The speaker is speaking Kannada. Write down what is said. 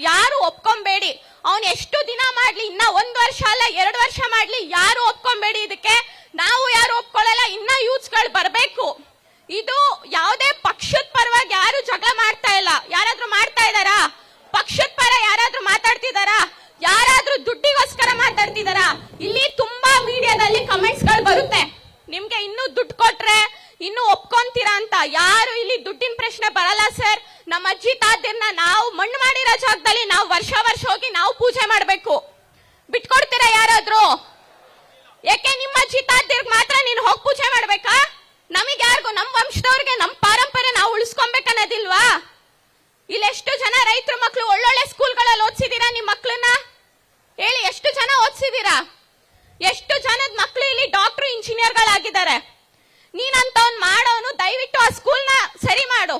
ಯಾರು ಒಪ್ಕೊಂಬೇಡಿ. ಅವನ್ ಎಷ್ಟು ದಿನ ಮಾಡ್ಲಿ, ಇನ್ನ 1 ವರ್ಷ ಅಲ್ಲ 2 ವರ್ಷ ಮಾಡ್ಲಿ, ಯಾರು ಒಪ್ಕೊಂಬೇಡಿ. ಇದಕ್ಕೆ ನಾವು ಯಾರು ಒಪ್ಕೊಳ್ಳಲ್ಲ. ಇನ್ನ ಯೂತ್ಸ್ಗಳು ಬರ್ಬೇಕು. ಇದು ಯಾವುದೇ ಪಕ್ಷದ ಪರವಾಗಿ ಯಾರು ಜಗಳ ಮಾಡ್ತಾ ಇಲ್ಲ. ಯಾರಾದ್ರೂ ಮಾಡ್ತಾ ಇದಾರಾ? ಪಕ್ಷದ ಪರ ಯಾರಾದ್ರೂ ಮಾತಾಡ್ತಿದಾರಾ? ಯಾರಾದ್ರೂ ದುಡ್ಡಿಗೋಸ್ಕರ ಮಾತಾಡ್ತಿದಾರಾ? ಇಲ್ಲಿ ತುಂಬಾ ಮೀಡಿಯಾದಲ್ಲಿ ಕಮೆಂಟ್ಸ್ ಗಳು ಬರುತ್ತೆ, ನಿಮ್ಗೆ ಇನ್ನೂ ದುಡ್ಡು ಕೊಟ್ರೆ ಇನ್ನು ಒಪ್ಕೊಂತೀರಾ ಅಂತ. ಯಾರು ಇಲ್ಲಿ ದುಡ್ಡಿನ ಪ್ರಶ್ನೆ ಬರಲ್ಲ ಸರ್. ನಮ್ಮ ಅಜ್ಜಿ ತಾತರ್ನ ನಾವು ಮಣ್ಣು ಮಾಡಿರೋ ಜಾಗದಲ್ಲಿ ನಾವು ವರ್ಷ ಹೋಗಿ ನಾವು ಪೂಜೆ ಮಾಡ್ಬೇಕು. ಬಿಟ್ಕೊಡ್ತೀರಾ ಯಾರಾದ್ರೂ? ಯಾಕೆ ನಿಮ್ಮ ಅಜ್ಜಿ ತಾತರ್ಗ್ ಮಾತ್ರ ನೀನು ಹೋಗಿ ಪೂಜೆ ಮಾಡ್ಬೇಕಾ? ನಮಗೆ ಯಾರಿಗೂ, ನಮ್ಮ ವಂಶದವ್ರಿಗೆ ನಮ್ಮ ಪಾರಂಪರೆ ನಾವು ಉಳಿಸ್ಕೊಬೇಕನ್ನೋದಿಲ್ವಾ? ಇಲ್ಲಿ ಎಷ್ಟು ಜನ ರೈತರ ಮಕ್ಕಳು ಒಳ್ಳೊಳ್ಳೆ ಸ್ಕೂಲ್ಗಳಲ್ಲಿ ಓದಿಸಿದೀರಾ ನಿಮ್ಮ ಮಕ್ಕಳನ್ನ? ಹೇಳಿ, ಎಷ್ಟು ಜನ ಓದಿಸಿದೀರಾ? ಎಷ್ಟು ಜನದ ಮಕ್ಕಳು ಇಲ್ಲಿ ಡಾಕ್ಟರ್ ಇಂಜಿನಿಯರ್ಗಳಾಗಿದ್ದಾರೆ? ನೀನಂತವ್ನ್ ಮಾಡೋನು, ದಯವಿಟ್ಟು ಆ ಸ್ಕೂಲ್ನ ಸರಿ ಮಾಡು.